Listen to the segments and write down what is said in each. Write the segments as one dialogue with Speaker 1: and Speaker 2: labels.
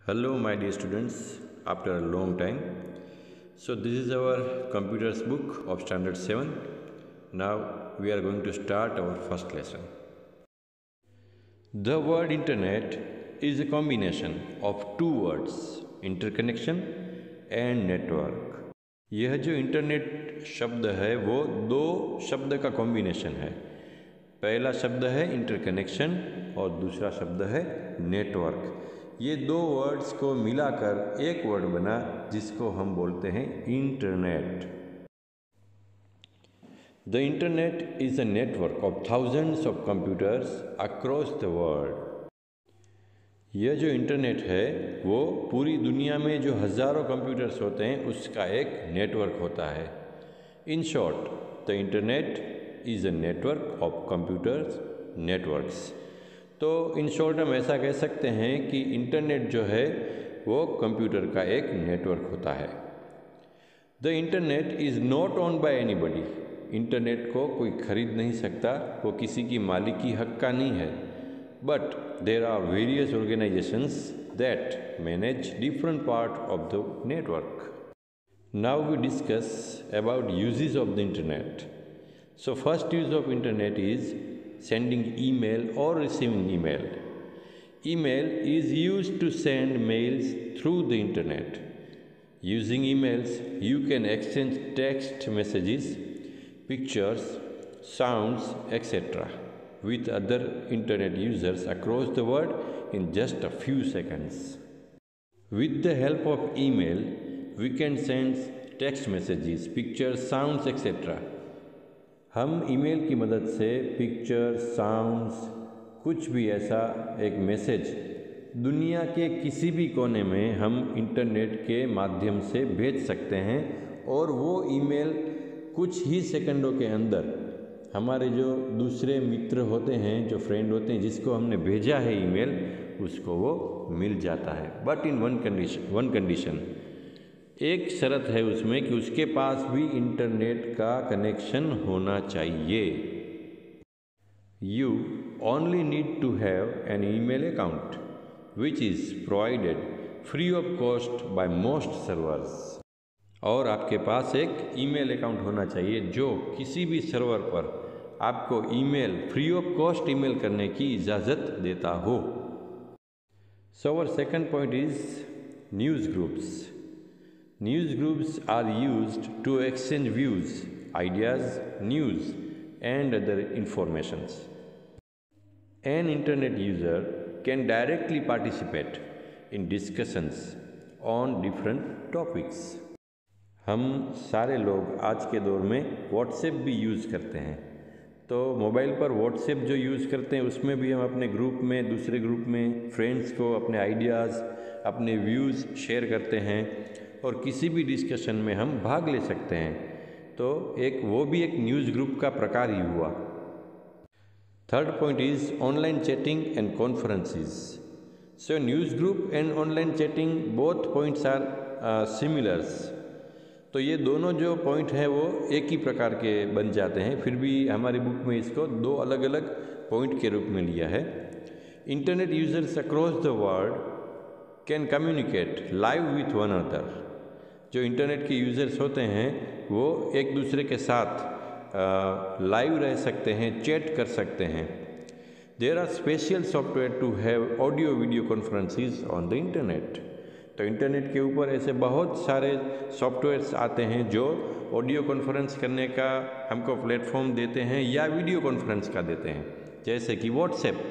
Speaker 1: Hello, my dear students, after a long time. So, this is our computers book of standard 7. Now, we are going to start our first lesson. The word internet is a combination of two words, interconnection and network. यह जो internet शब्द है वो दो शब्द का combination है। पहला शब्द है इंटरकनेक्शन और दूसरा शब्द है नेटवर्क। ये दो वर्ड्स को मिलाकर एक वर्ड बना जिसको हम बोलते हैं internet. The internet is a network of thousands of computers across the world. यह जो इंटरनेट है वो पूरी दुनिया में जो हज़ारों कंप्यूटर्स होते हैं उसका एक नेटवर्क होता है। In short, the internet is a network of computers networks. तो इन शॉर्ट हम ऐसा कह सकते हैं कि इंटरनेट जो है वो कंप्यूटर का एक नेटवर्क होता है। The internet is not owned by anybody. Internet को कोई खरीद नहीं सकता, वो किसी की मालिकी हक का नहीं है। But there are various organizations that manage different part of the network. Now we discuss about uses of the internet. So first use of internet is sending email or receiving email. Email is used to send mails through the internet. Using emails, you can exchange text messages, pictures, sounds, etc. with other internet users across the world in just a few seconds. With the help of email, we can send text messages, pictures, sounds, etc. हम email की मदद से picture, sounds, कुछ भी ऐसा एक message दुनिया के किसी भी कोने में हम इंटरनेट के माध्यम से भेज सकते हैं और वो ईमेल कुछ ही सेकंडों के अंदर हमारे जो दूसरे मित्र होते हैं, जो फ्रेंड होते हैं, जिसको हमने भेजा है ईमेल, उसको वो मिल जाता है। बट इन वन कंडीशन, एक शर्त है उसमें कि उसके पास भी इंटरनेट का कनेक्शन होना चाहिए। You only need to have an email account which is provided free of cost by most servers. और आपके पास एक ईमेल अकाउंट होना चाहिए जो किसी भी सर्वर पर आपको email free of cost email करने की इजाज़त देता हो। So our second point is news groups. News groups are used to exchange views, ideas, news and other informations. An internet user can directly participate in discussions on different topics. हम सारे लोग आज के दौर में व्हाट्सएप भी use करते हैं, तो मोबाइल पर व्हाट्सएप जो यूज़ करते हैं उसमें भी हम अपने ग्रुप में, दूसरे ग्रुप में फ्रेंड्स को अपने आइडियाज़, अपने व्यूज़ शेयर करते हैं और किसी भी डिस्कशन में हम भाग ले सकते हैं। तो वो भी एक न्यूज़ ग्रुप का प्रकार ही हुआ। Third point is online chatting and conferences. So news group and online chatting both points are similars. तो ये दोनों जो पॉइंट हैं वो एक ही प्रकार के बन जाते हैं, फिर भी हमारी बुक में इसको दो अलग अलग पॉइंट के रूप में लिया है। Internet users across the world can communicate live with one another. जो इंटरनेट के यूज़र्स होते हैं वो एक दूसरे के साथ लाइव रह सकते हैं, चैट कर सकते हैं। There are special software to have audio video conferences on the internet. तो इंटरनेट के ऊपर ऐसे बहुत सारे सॉफ्टवेयर्स आते हैं जो ऑडियो कॉन्फ्रेंस करने का हमको प्लेटफॉर्म देते हैं या वीडियो कॉन्फ्रेंस का देते हैं, जैसे कि व्हाट्सएप।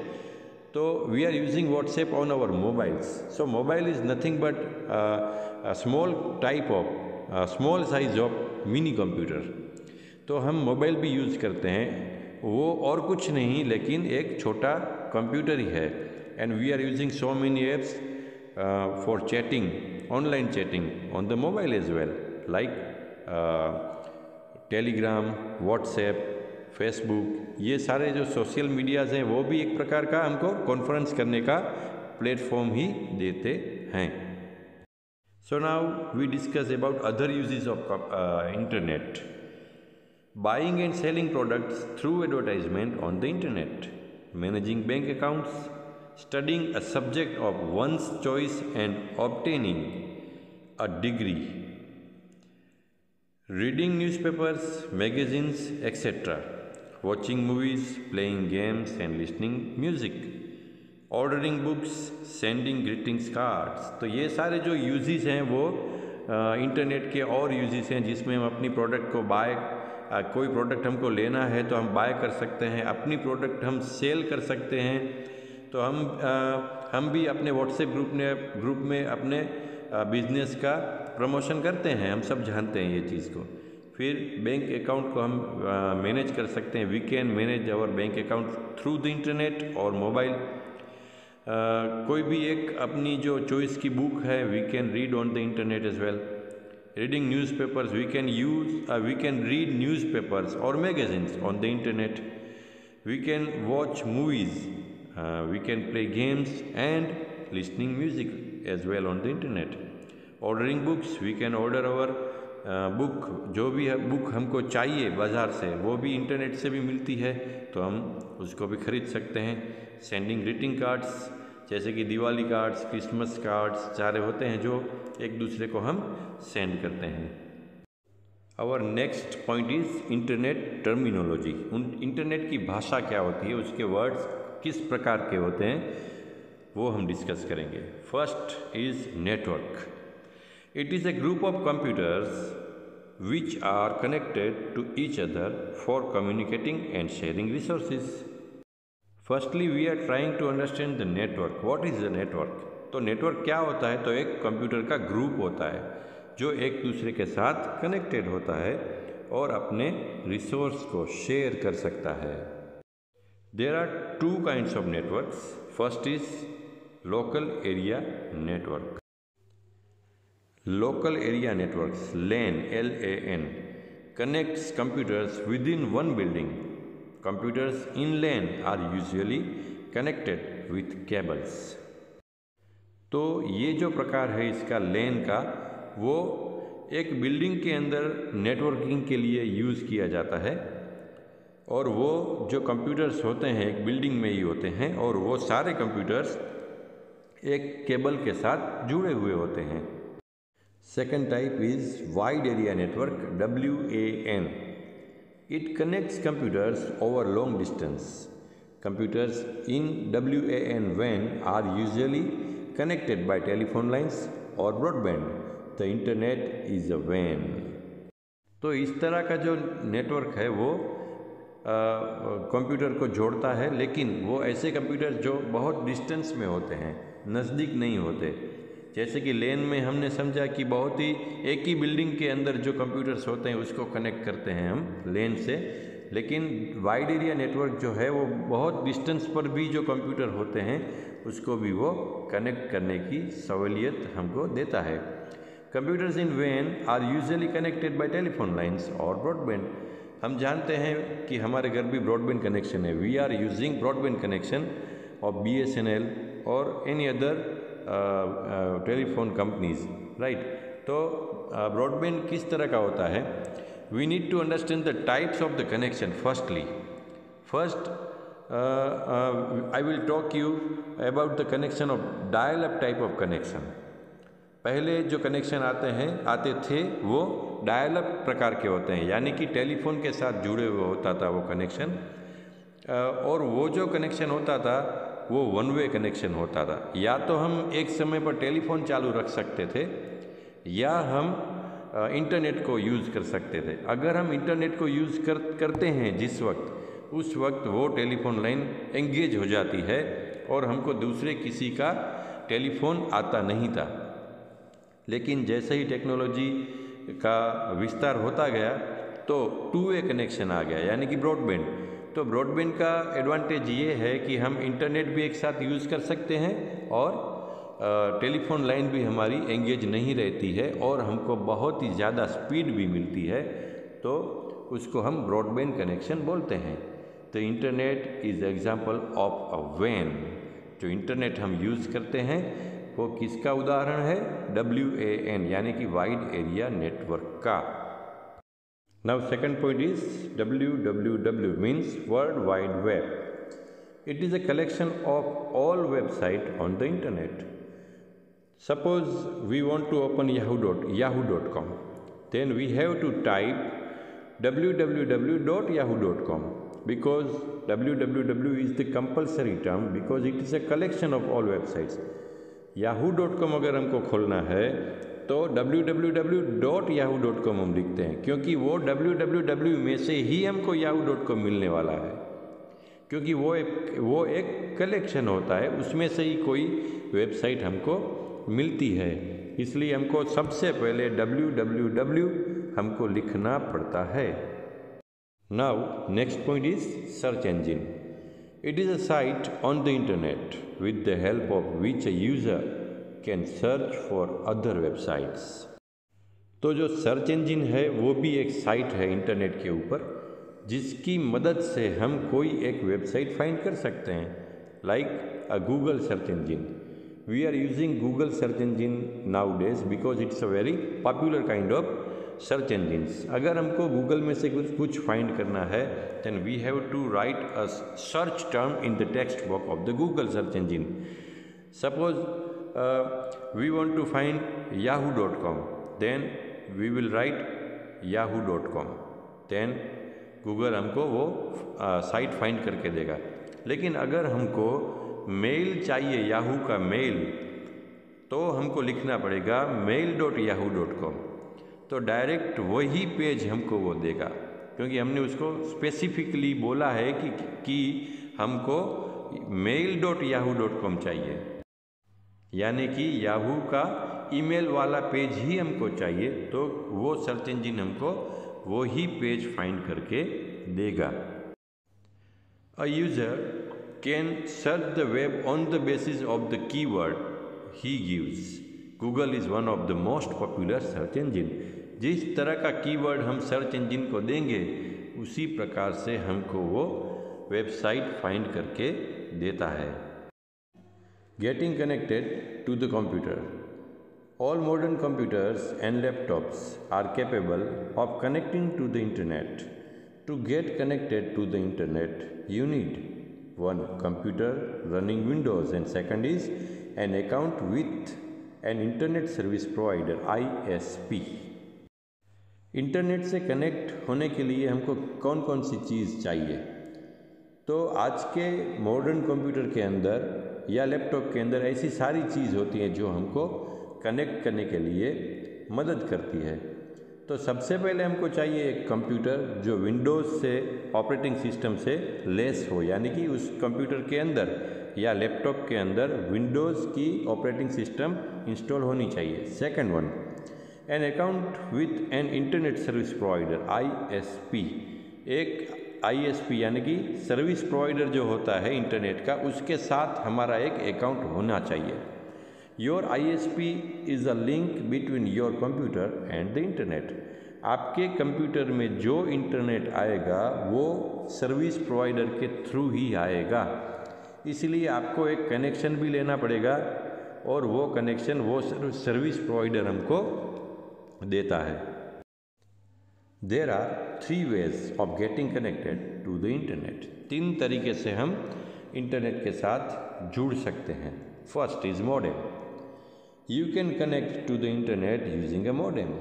Speaker 1: तो we are using WhatsApp on our mobiles. So mobile is nothing but small type of small size of mini computer. तो हम मोबाइल भी यूज़ करते हैं, वो और कुछ नहीं लेकिन एक छोटा कंप्यूटर ही है। And we are using so many apps for chatting, online chatting on the mobile as well, like Telegram, WhatsApp, Facebook। ये सारे जो सोशल मीडियाज़ हैं वो भी एक प्रकार का हमको कॉन्फ्रेंस करने का प्लेटफॉर्म ही देते हैं। So now we discuss about other uses of internet. Buying and selling products through advertisement on the internet, managing bank accounts, studying a subject of one's choice and obtaining a degree, reading newspapers, magazines, etc., watching movies, playing games and listening music, ordering books, sending greetings cards। तो ये सारे जो uses हैं वो internet के और uses हैं जिसमें हम अपनी प्रोडक्ट को बाय कोई प्रोडक्ट हमको लेना है तो हम बाय कर सकते हैं, अपनी प्रोडक्ट हम सेल कर सकते हैं। तो हम भी अपने व्हाट्सएप ग्रुप में अपने बिजनेस का प्रमोशन करते हैं, हम सब जानते हैं ये चीज़ को। फिर बैंक अकाउंट को हम मैनेज कर सकते हैं। We can manage our bank account through the internet और मोबाइल। कोई भी एक अपनी जो चॉइस की बुक है we can read on the internet as well. Reading newspapers, we can read newspapers और magazines on the internet. We can watch movies, we can play games and listening music as well on the internet. Ordering books, we can order our book, जो भी है book हमको चाहिए बाज़ार से वो भी इंटरनेट से भी मिलती है तो हम उसको भी ख़रीद सकते हैं। सेंडिंग ग्रीटिंग कार्ड्स, जैसे कि दिवाली कार्ड्स, क्रिसमस कार्ड्स सारे होते हैं जो एक दूसरे को हम सेंड करते हैं। Our next point is internet terminology. Internet की भाषा क्या होती है, उसके वर्ड्स किस प्रकार के होते हैं वो हम डिस्कस करेंगे। First is network. It is a group of computers which are connected to each other for communicating and sharing resources. Firstly, we are trying to understand the network. What is the network? तो network क्या होता है? तो एक computer का group होता है जो एक दूसरे के साथ कनेक्टेड होता है और अपने रिसोर्स को शेयर कर सकता है। There are two kinds of networks. First is local area network. Local area networks, LAN, LAN, connects computers within one building. Computers in LAN are usually connected with cables. तो ये जो प्रकार है इसका LAN का, वो एक बिल्डिंग के अंदर नेटवर्किंग के लिए यूज़ किया जाता है और वो जो कंप्यूटर्स होते हैं एक बिल्डिंग में ही होते हैं और वो सारे कंप्यूटर्स एक केबल के साथ जुड़े हुए होते हैं। Second type is wide area network, WAN. It connects computers over long distance. Computers in WAN are usually connected by telephone lines or broadband. The internet is a WAN. तो इस तरह का जो नेटवर्क है वो कंप्यूटर को जोड़ता है, लेकिन वो ऐसे कंप्यूटर जो बहुत डिस्टेंस में होते हैं, नज़दीक नहीं होते। जैसे कि लेन में हमने समझा कि बहुत ही एक ही बिल्डिंग के अंदर जो कंप्यूटर्स होते हैं उसको कनेक्ट करते हैं हम लेन से, लेकिन वाइड एरिया नेटवर्क जो है वो बहुत डिस्टेंस पर भी जो कंप्यूटर होते हैं उसको भी वो कनेक्ट करने की सहूलियत हमको देता है। Computers in WAN are usually connected by telephone lines और ब्रॉडबैंड। हम जानते हैं कि हमारे घर भी ब्रॉडबैंड कनेक्शन है। We are using broadband connection of BSNL और any other telephone companies, right. तो ब्रॉडबैंड किस तरह का होता है? We need to understand the types of the connection. First I will talk you about the connection of dial up type of connection. पहले जो connection आते थे वो डायल अप प्रकार के होते हैं, यानी कि टेलीफोन के साथ जुड़े हुए होता था वो कनेक्शन, और वो जो कनेक्शन होता था वो वन वे कनेक्शन होता था। या तो हम एक समय पर टेलीफोन चालू रख सकते थे या हम इंटरनेट को यूज़ कर सकते थे। अगर हम इंटरनेट को यूज़ करते हैं जिस वक्त, उस वक्त वो टेलीफोन लाइन एंगेज हो जाती है और हमको दूसरे किसी का टेलीफोन आता नहीं था। लेकिन जैसे ही टेक्नोलॉजी का विस्तार होता गया तो टू वे कनेक्शन आ गया, यानी कि ब्रॉडबैंड। तो ब्रॉडबैंड का एडवांटेज ये है कि हम इंटरनेट भी एक साथ यूज़ कर सकते हैं और टेलीफोन लाइन भी हमारी एंगेज नहीं रहती है और हमको बहुत ही ज़्यादा स्पीड भी मिलती है, तो उसको हम ब्रॉडबैंड कनेक्शन बोलते हैं। तो internet is example of a WAN। जो इंटरनेट हम यूज़ करते हैं वो किसका उदाहरण है? WAN, यानी कि वाइड एरिया नेटवर्क का। Now second point is WWW means World Wide Web. It is a collection of all websites on the internet. Suppose we want to open yahoo.com. Then we have to type www.yahoo.com because www is the compulsory term because it is a collection of all websites. yahoo.com अगर हमको खोलना है तो www.yahoo.com हम लिखते हैं क्योंकि वो www में से ही हमको yahoo.com मिलने वाला है, क्योंकि वो एक कलेक्शन होता है, उसमें से ही कोई वेबसाइट हमको मिलती है। इसलिए हमको सबसे पहले www हमको लिखना पड़ता है। Now next point is search engine. It is a site on the internet with the help of which a user can search for other websites. तो जो सर्च इंजिन है वो भी एक साइट है इंटरनेट के ऊपर जिसकी मदद से हम कोई एक वेबसाइट फाइंड कर सकते हैं, like a Google search engine. We are using Google search engine now days because it's a very popular kind of search engines. अगर हमको गूगल में से कुछ फाइंड करना है then we have to write a search term in the text box of the Google search engine. Suppose we want to find yahoo.com, then we will write yahoo.com, then Google हमको वो site find करके देगा। लेकिन अगर हमको mail चाहिए, Yahoo का mail, तो हमको लिखना पड़ेगा mail.yahoo.com, तो डायरेक्ट वही पेज हमको वो देगा क्योंकि हमने उसको स्पेसिफिकली बोला है कि हमको mail.yahoo.com चाहिए, यानी कि याहू का ईमेल वाला पेज ही हमको चाहिए, तो वो सर्च इंजिन हमको वो ही पेज फाइंड करके देगा। अ user can search the web on the basis of the keyword he gives. Google is one of the most popular search engine. जिस तरह का कीवर्ड हम सर्च इंजिन को देंगे उसी प्रकार से हमको वो वेबसाइट फाइंड करके देता है। Getting connected to the computer. All modern computers and laptops are capable of connecting to the internet. To get connected to the internet, you need one computer running Windows and second is an account with an internet service provider ISP. Internet से connect होने के लिए हमको कौन कौन सी चीज़ चाहिए? तो आज के मॉडर्न कंप्यूटर के अंदर या लैपटॉप के अंदर ऐसी सारी चीज़ होती हैं जो हमको कनेक्ट करने के लिए मदद करती है। तो सबसे पहले हमको चाहिए एक कंप्यूटर जो विंडोज़ से ऑपरेटिंग सिस्टम से लेस हो, यानी कि उस कंप्यूटर के अंदर या लैपटॉप के अंदर विंडोज़ की ऑपरेटिंग सिस्टम इंस्टॉल होनी चाहिए। Second one, an account with an internet service provider ISP। एक ISP यानी कि सर्विस प्रोवाइडर जो होता है इंटरनेट का, उसके साथ हमारा एक अकाउंट होना चाहिए। Your ISP is a link between your computer and the internet. आपके कंप्यूटर में जो इंटरनेट आएगा वो सर्विस प्रोवाइडर के थ्रू ही आएगा, इसलिए आपको एक कनेक्शन भी लेना पड़ेगा और वो कनेक्शन वो सर्विस प्रोवाइडर हमको देता है। There are 3 ways of getting connected to the internet. 3 तरीके से हम इंटरनेट के साथ जुड़ सकते हैं। First is modem. You can connect to the internet using a modem.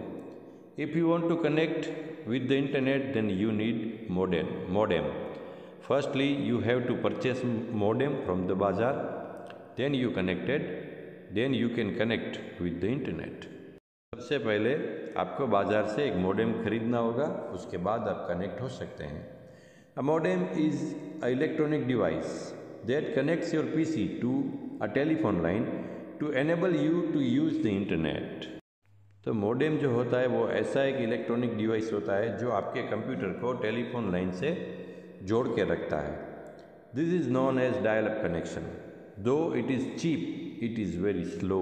Speaker 1: If you want to connect with the internet, then you need modem. Firstly, you have to purchase modem from the bazaar. Then you connected. Then you can connect with the internet. सबसे पहले आपको बाज़ार से एक modem खरीदना होगा, उसके बाद आप कनेक्ट हो सकते हैं। A modem is an electronic device that connects your PC to a telephone line to enable you to use the internet. तो मोडेम जो होता है वो ऐसा एक इलेक्ट्रॉनिक डिवाइस होता है जो आपके कंप्यूटर को टेलीफोन लाइन से जोड़ के रखता है। This is known as dial up connection. Though it is cheap, it is very slow.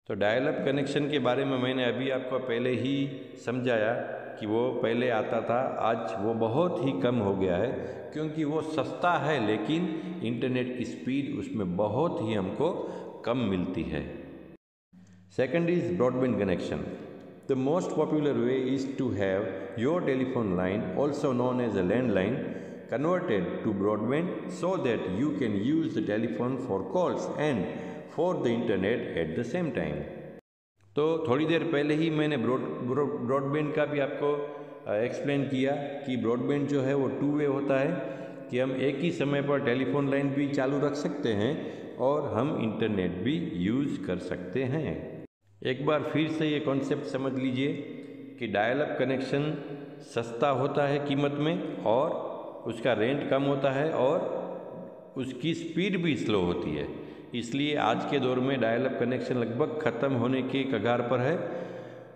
Speaker 1: तो डायल अप कनेक्शन के बारे में मैंने अभी आपको पहले ही समझाया कि वो पहले आता था, आज वो बहुत ही कम हो गया है क्योंकि वो सस्ता है, लेकिन इंटरनेट की स्पीड उसमें बहुत ही हमको कम मिलती है। Second is broadband connection. The most popular way is to have your telephone line, also known as a landline, converted to broadband so that you can use the telephone for calls and for the internet at the same time. तो थोड़ी देर पहले ही मैंने broadband का भी आपको explain किया कि broadband जो है वो 2 वे होता है कि हम एक ही समय पर टेलीफोन लाइन भी चालू रख सकते हैं और हम इंटरनेट भी यूज़ कर सकते हैं। एक बार फिर से ये कॉन्सेप्ट समझ लीजिए कि डायल अप कनेक्शन सस्ता होता है कीमत में और उसका रेंट कम होता है और उसकी स्पीड भी स्लो होती है। इसलिए आज के दौर में डायल अप कनेक्शन लगभग ख़त्म होने के कगार पर है।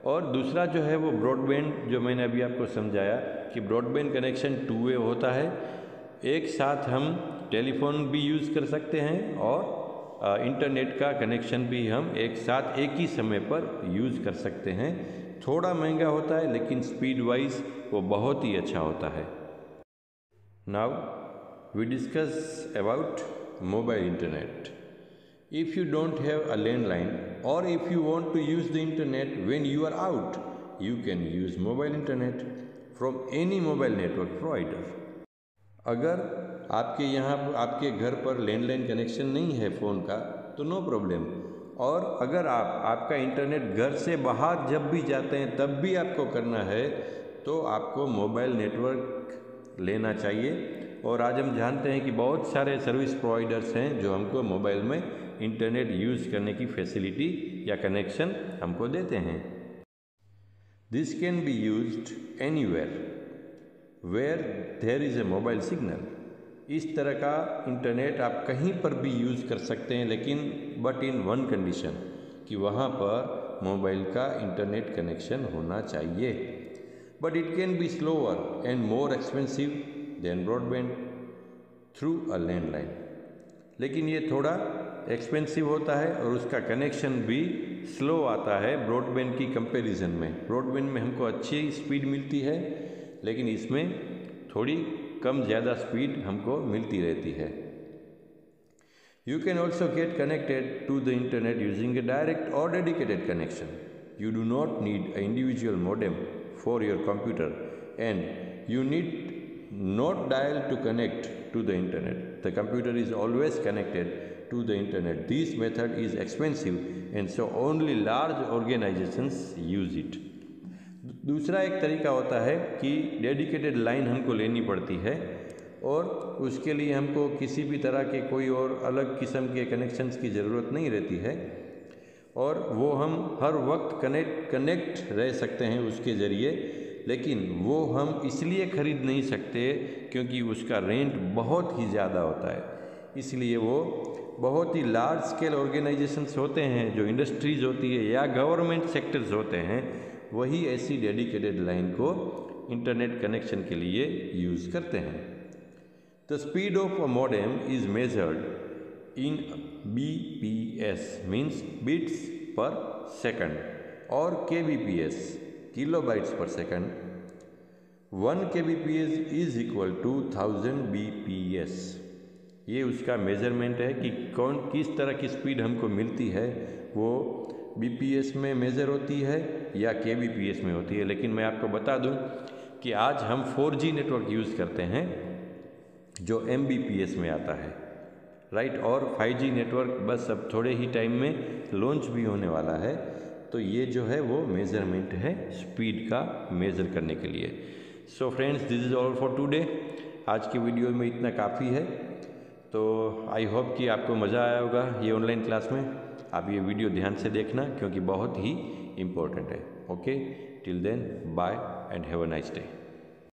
Speaker 1: और दूसरा जो है वो ब्रॉडबैंड, जो मैंने अभी आपको समझाया कि ब्रॉडबैंड कनेक्शन 2 वे होता है। एक साथ हम टेलीफोन भी यूज़ कर सकते हैं और इंटरनेट का कनेक्शन भी हम एक साथ एक ही समय पर यूज़ कर सकते हैं। थोड़ा महंगा होता है लेकिन स्पीड वाइज वो बहुत ही अच्छा होता है। Now we discuss about mobile internet. If you don't have a landline or if you want to use the internet when you are out, you can use mobile internet from any mobile network provider. अगर आपके यहाँ आपके घर पर landline connection नहीं है phone का तो नो प्रॉब्लम। और अगर आपका इंटरनेट घर से बाहर जब भी जाते हैं तब भी आपको करना है तो आपको मोबाइल नेटवर्क लेना चाहिए। और आज हम जानते हैं कि बहुत सारे सर्विस प्रोवाइडर्स हैं जो हमको मोबाइल में इंटरनेट यूज़ करने की फैसिलिटी या कनेक्शन हमको देते हैं। This can be used anywhere where there is a mobile signal. इस तरह का इंटरनेट आप कहीं पर भी यूज़ कर सकते हैं, लेकिन बट इन वन कंडीशन कि वहाँ पर मोबाइल का इंटरनेट कनेक्शन होना चाहिए। But it can be slower and more expensive than broadband through a landline. लेकिन ये थोड़ा एक्सपेंसिव होता है और उसका कनेक्शन भी स्लो आता है ब्रॉडबैंड की कंपैरिजन में। ब्रॉडबैंड में हमको अच्छी स्पीड मिलती है लेकिन इसमें थोड़ी कम ज़्यादा स्पीड हमको मिलती रहती है। You can also get connected to the internet using a direct और dedicated connection. You do not need a individual modem for your computer and you need not dial to connect to the internet. The computer is always connected to the internet. This method is expensive and so only large organizations use it. दूसरा एक तरीका होता है कि dedicated line हमको लेनी पड़ती है और उसके लिए हमको किसी भी तरह के कोई और अलग किस्म के कनेक्शंस की ज़रूरत नहीं रहती है और वो हम हर वक्त कनेक्ट रह सकते हैं उसके ज़रिए। लेकिन वो हम इसलिए ख़रीद नहीं सकते क्योंकि उसका रेंट बहुत ही ज़्यादा होता है। इसलिए वो बहुत ही लार्ज स्केल ऑर्गेनाइजेशंस होते हैं, जो इंडस्ट्रीज़ होती है या गवर्नमेंट सेक्टर्स होते हैं, वही ऐसी डेडिकेटेड लाइन को इंटरनेट कनेक्शन के लिए यूज़ करते हैं। The speed of a modem is measured in BPS means bits per second और KBPS kilobytes per second. 1 kbps is equal to 1000 bps। ये उसका मेज़रमेंट है कि किस तरह की स्पीड हमको मिलती है, वो BPS में मेज़र होती है या KBPS में होती है। लेकिन मैं आपको बता दूं कि आज हम 4G नेटवर्क यूज़ करते हैं जो MBPS में आता है, राइट। और 5G नेटवर्क बस अब थोड़े ही टाइम में लॉन्च भी होने वाला है। तो ये जो है वो मेज़रमेंट है स्पीड का मेज़र करने के लिए। So friends, this is all for today. आज की वीडियो में इतना काफ़ी है। तो आई होप कि आपको मज़ा आया होगा ये ऑनलाइन क्लास में। आप ये वीडियो ध्यान से देखना क्योंकि बहुत ही इम्पोर्टेंट है। Okay, till then bye and have a nice day.